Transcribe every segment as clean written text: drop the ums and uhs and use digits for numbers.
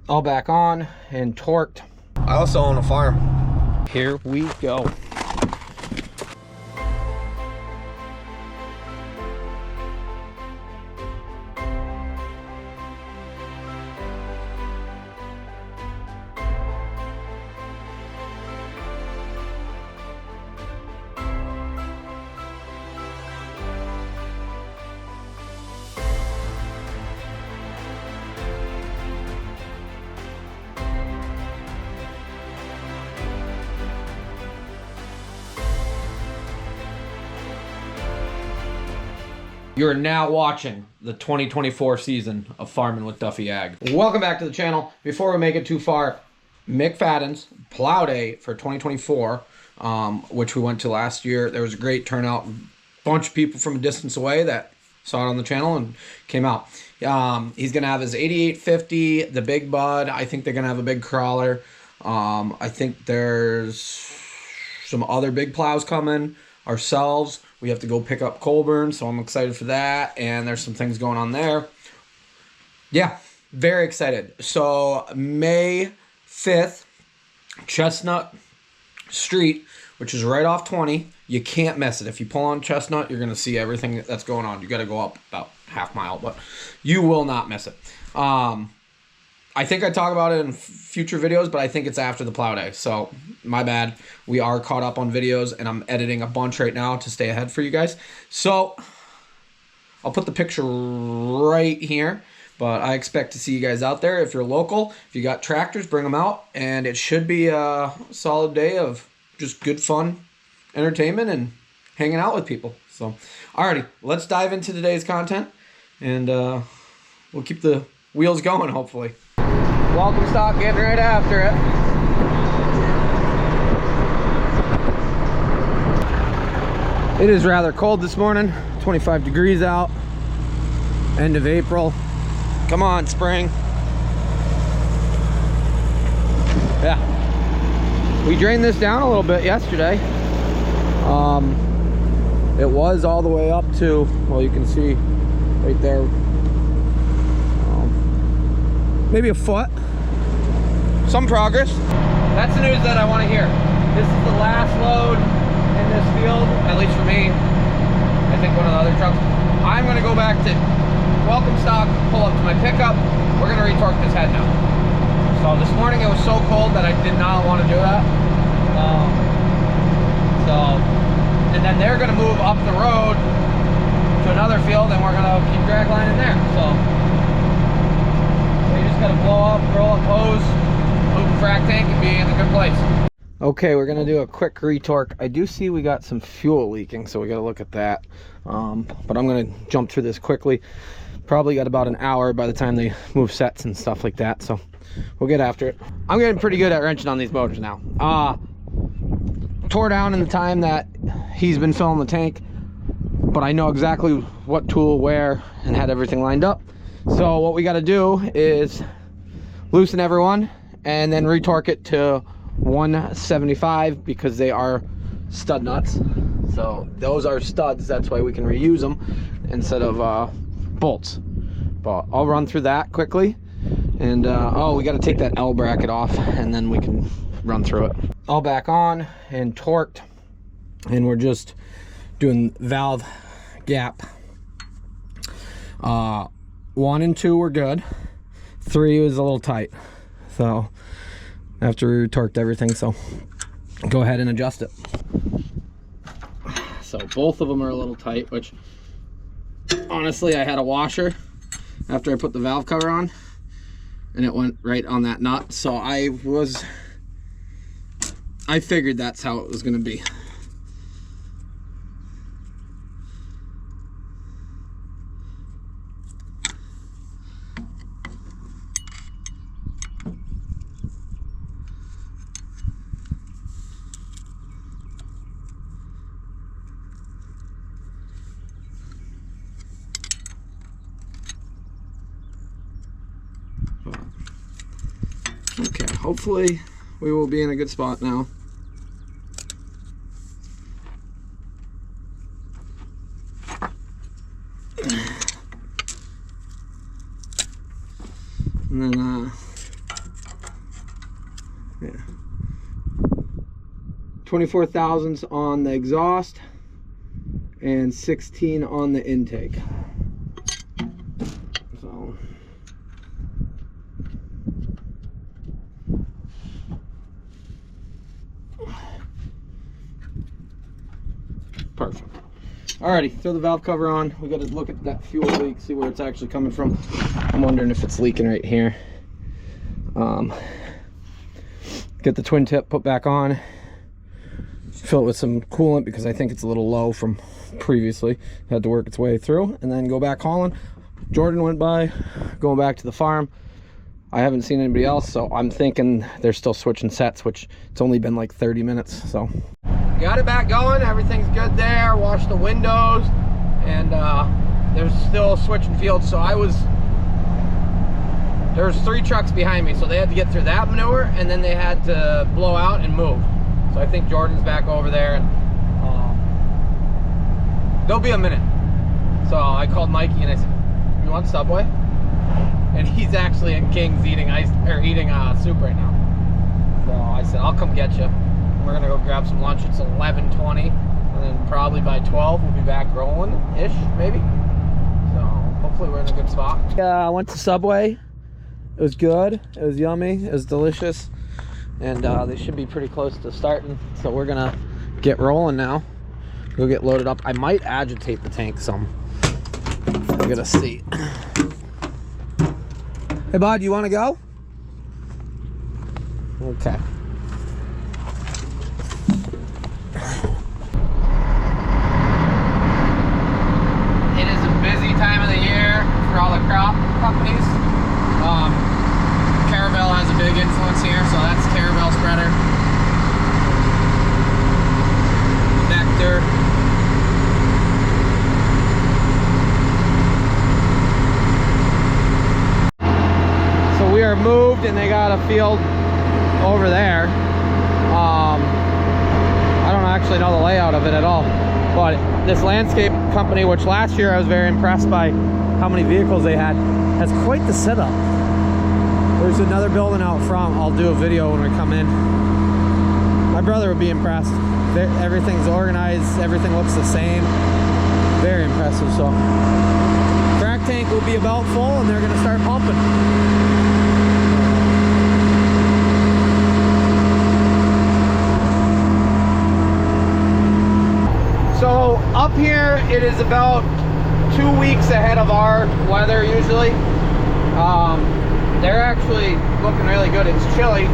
All back on and torqued. I also own a farm. Here we go. You're now watching the 2024 season of Farming with Duffy Ag. Welcome back to the channel. Before we make it too far, McFadden's Plow Day for 2024, which we went to last year. There was a great turnout. Bunch of people from a distance away that saw it on the channel and came out. He's going to have his 8850, the Big Bud. I think they're going to have a big crawler. I think there's some other big plows coming ourselves. We have to go pick up Colburn, so I'm excited for that, and there's some things going on there. Yeah, very excited. So May 5th, Chestnut Street, which is right off 20. You can't miss it. If you pull on Chestnut, you're going to see everything that's going on. You got to go up about half mile, but you will not miss it. I think I talk about it in future videos, but I think it's after the plow day. So my bad. We are caught up on videos, and I'm editing a bunch right now to stay ahead for you guys. So I'll put the picture right here, but I expect to see you guys out there. If you're local, if you got tractors, bring them out, and it should be a solid day of just good fun, entertainment, and hanging out with people. So, alrighty, let's dive into today's content, and we'll keep the wheels going, hopefully. Welcome stock getting right after it. It is rather cold this morning, 25 degrees out, end of April. Come on, spring. Yeah. We drained this down a little bit yesterday. It was all the way up to, well, you can see right there, maybe a foot. Some progress. That's the news that I want to hear. This is the last load in this field, at least for me. I think one of the other trucks. I'm going to go back to welcome stock, pull up to my pickup. We're going to retorque this head now. So this morning it was so cold that I did not want to do that. And then they're going to move up the road to another field, and we're going to keep drag line in there. So we just got to blow up, roll up hose, move the frac tank, and be in a good place. Okay, we're gonna do a quick retorque. I do see we got some fuel leaking, so we gotta look at that. But I'm gonna jump through this quickly. Probably got about an hour by the time they move sets and stuff like that, so we'll get after it. I'm getting pretty good at wrenching on these motors now. Tore down in the time that he's been filling the tank, but I know exactly what tool where and had everything lined up. So what we got to do is loosen everyone and then retorque it to 175 because they are stud nuts. So those are studs, that's why we can reuse them instead of bolts. But I'll run through that quickly, and oh, we got to take that L bracket off and then we can run through it. All back on and torqued, and we're just doing valve gap. 1 and 2 were good. 3 was a little tight, so after we retorqued everything, so go ahead and adjust it. So both of them are a little tight, which honestly I had a washer after I put the valve cover on and it went right on that nut, so I figured that's how it was going to be. Okay, hopefully we will be in a good spot now. And then 24 thousandths on the exhaust and 16 on the intake. So perfect. Alrighty, throw the valve cover on. We got to look at that fuel leak, see where it's actually coming from. I'm wondering if it's leaking right here. Get the twin tip put back on. Fill it with some coolant because I think it's a little low from previously. Had to work its way through, and then go back hauling. Jordan went by, going back to the farm. I haven't seen anybody else, so I'm thinking they're still switching sets, which it's only been like 30 minutes, so. Got it back going, everything's good there. Washed the windows, and there's still switching fields. So there's 3 trucks behind me, so they had to get through that manure, and then they had to blow out and move. So I think Jordan's back over there, and there'll be a minute. So I called Mikey and I said, "You want Subway?" And he's actually in King's eating soup right now. So I said, "I'll come get you." We're gonna go grab some lunch. It's 11:20, and then probably by 12 we'll be back rolling-ish, maybe. So hopefully we're in a good spot. Yeah, I went to Subway. It was good. It was yummy. It was delicious, and they should be pretty close to starting. So we're gonna get rolling now. Go get loaded up. I might agitate the tank some. I gotta see. Hey, bud, you want to go? Okay. Time of the year for all the crop companies. Caravel has a big influence here, so that's Caravel spreader. Nectar. So we are moved, and they got a field over there. I don't actually know the layout of it at all. But this landscape company, which last year I was very impressed by how many vehicles they had, has quite the setup. There's another building out front. I'll do a video when we come in. My brother would be impressed. Everything's organized. Everything looks the same. Very impressive. So, frac tank will be about full, and they're going to start pumping. So up here, it is about 2 weeks ahead of our weather usually. They're actually looking really good. It's chilly,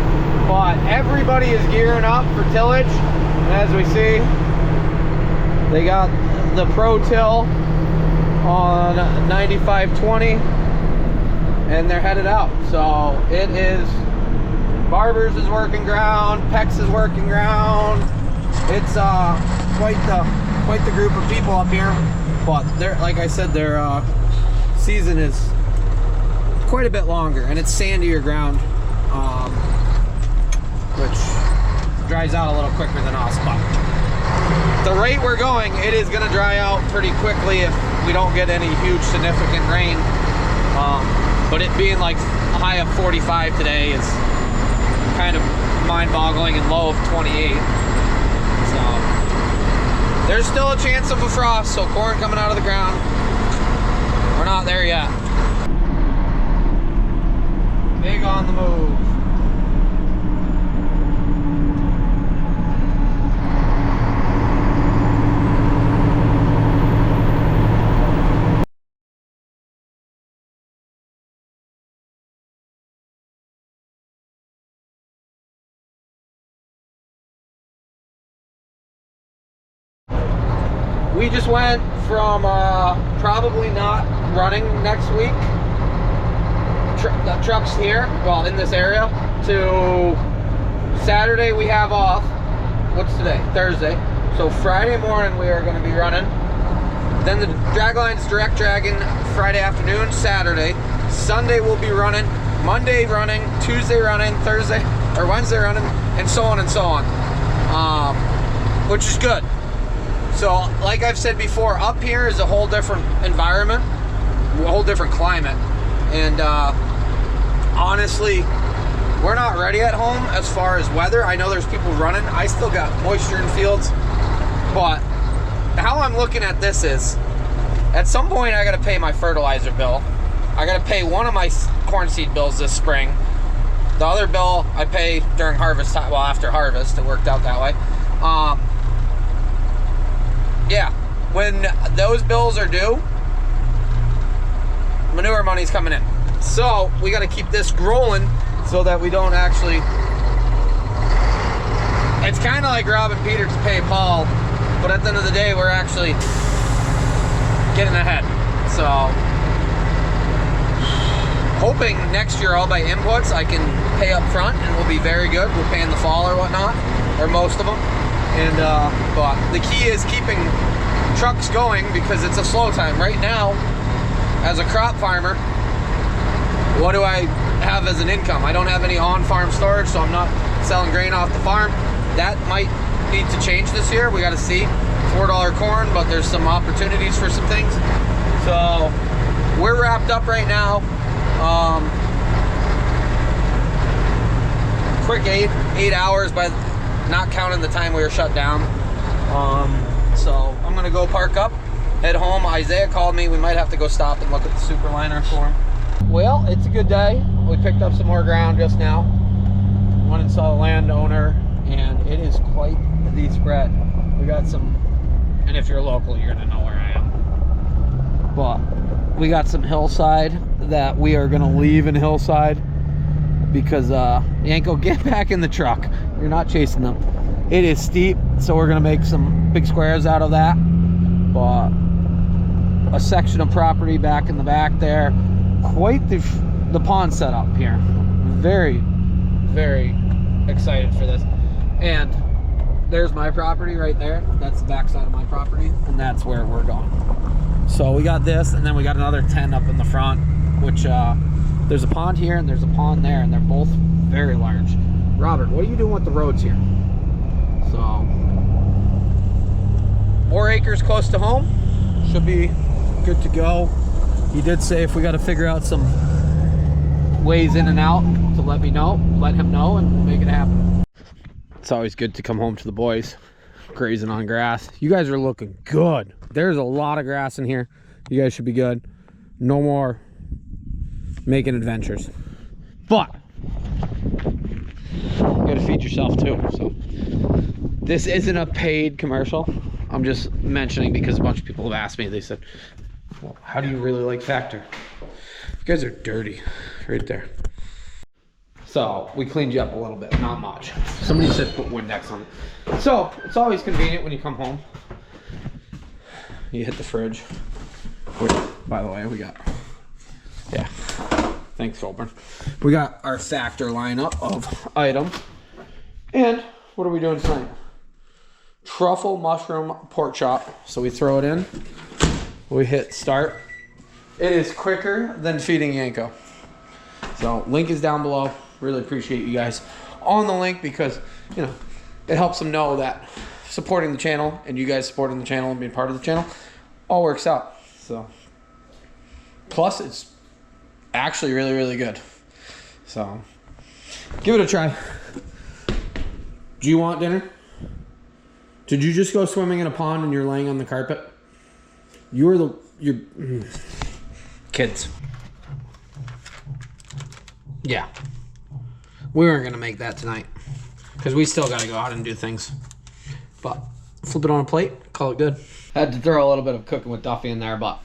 but everybody is gearing up for tillage. And as we see, they got the Pro Till on 9520, and they're headed out. So it is, Barbers is working ground, Pex is working ground. It's quite the group of people up here, but they're, like I said, their season is quite a bit longer, and it's sandier ground, which dries out a little quicker than us. But the rate we're going, it is going to dry out pretty quickly if we don't get any huge significant rain. But it being like a high of 45 today is kind of mind-boggling, and low of 28. So there's still a chance of a frost, so corn coming out of the ground. We're not there yet. Big on the move. We just went from probably not running next week, the trucks here, well, in this area, to Saturday we have off. What's today? Thursday. So Friday morning we are going to be running. Then the drag line's direct dragging Friday afternoon, Saturday. Sunday we'll be running, Monday running, Tuesday running, Thursday or Wednesday running, and so on, which is good. So, like I've said before, up here is a whole different environment, a whole different climate. And honestly, we're not ready at home as far as weather. I know there's people running. I still got moisture in fields, but how I'm looking at this is, at some point I gotta pay my fertilizer bill. I gotta pay one of my corn seed bills this spring. The other bill I pay during harvest time, well, after harvest. It worked out that way. Yeah, when those bills are due, manure money's coming in. So we got to keep this rolling so that we don't actually, it's kind of like robbing Peter to pay Paul, but at the end of the day we're actually getting ahead. So hoping next year I'll buy inputs I can pay up front and we'll be very good. We'll pay in the fall or whatnot, or most of them. And but the key is keeping trucks going because it's a slow time right now. As a crop farmer, what do I have as an income? I don't have any on-farm storage, so I'm not selling grain off the farm. That might need to change this year. We got to see. $4 corn, but there's some opportunities for some things. So we're wrapped up right now. Quick 8 hours, by not counting the time we were shut down. So I'm gonna go park up, head home. Isaiah called me. We might have to go stop and look at the super liner for him. Well, it's a good day. We picked up some more ground just now. Went and saw the landowner, and it is quite the spread. We got some, and if you're local, you're gonna know where I am. But we got some hillside that we are gonna leave in hillside because Yanko, get back in the truck. You're not chasing them. It is steep, so we're gonna make some big squares out of that. But a section of property back in the back there, quite the pond setup here. Very, very excited for this. And there's my property right there. That's the back side of my property, and that's where we're going. So we got this, and then we got another 10 up in the front, which there's a pond here and there's a pond there, and they're both very large. Robert, what are you doing with the roads here? So more acres close to home, should be good to go. He did say if we got to figure out some ways in and out to let him know, and we'll make it happen. It's always good to come home to the boys grazing on grass. You guys are looking good. There's a lot of grass in here. You guys should be good. No more making adventures, but you gotta feed yourself too. So this isn't a paid commercial. I'm just mentioning because a bunch of people have asked me. They said, well, how do you really like Factor? You guys are dirty right there. So we cleaned you up a little bit, not much. Somebody said put Windex on it. So it's always convenient when you come home. You hit the fridge, which, by the way, we got, yeah, thanks, Holborn. We got our Factor lineup of items. And what are we doing tonight? Truffle mushroom pork chop. So we throw it in, we hit start. It is quicker than feeding Yanko. So link is down below. Really appreciate you guys on the link because, you know, it helps them know that supporting the channel and you guys supporting the channel and being part of the channel all works out. So plus it's actually really, really good. So give it a try. Do you want dinner? Did you just go swimming in a pond and you're laying on the carpet? You're kids. Yeah. We weren't going to make that tonight because we still got to go out and do things. But flip it on a plate, call it good. Had to throw a little bit of cooking with Duffy in there, but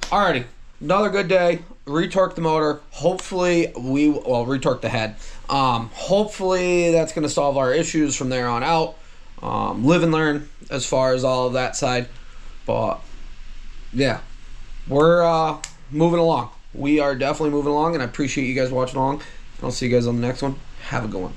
alrighty. Another good day. Retorque the motor. Hopefully retorque the head. Hopefully that's going to solve our issues from there on out. Live and learn as far as all of that side. But yeah, we're moving along. We are definitely moving along, and I appreciate you guys watching along. I'll see you guys on the next one. Have a good one.